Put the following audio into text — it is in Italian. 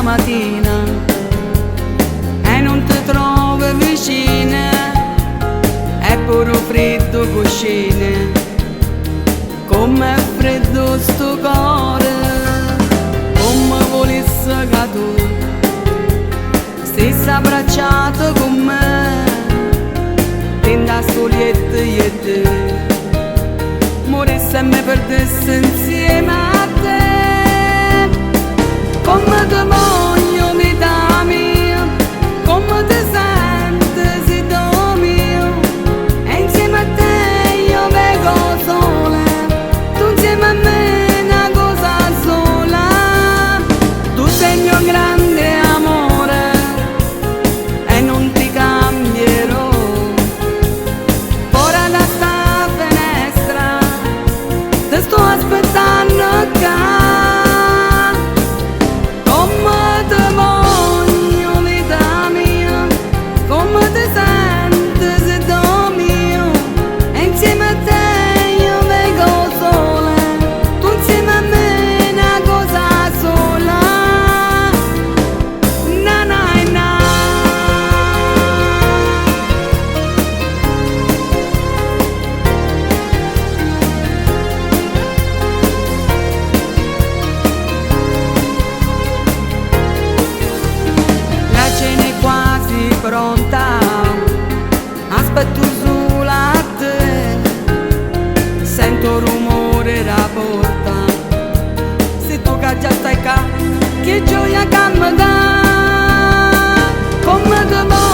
mattina e non ti trovi vicina, è pure freddo cuscine, come è freddo sto cuore, come volesse che tu stessi abbracciato con me, tenda solietta e te, morisse e me perdesse insieme a te, come ti voglio vita mia, come ti senti se do mio, e insieme a te io vengo sola, tu insieme a me una cosa sola, tu sei il mio grande amore e non ti cambierò, fuori da sta finestra ti sto aspettando qua. Pronta, aspetto sola a te, sento rumore da porta, se tu che già stai qua, che gioia che mi dà, come ti voglio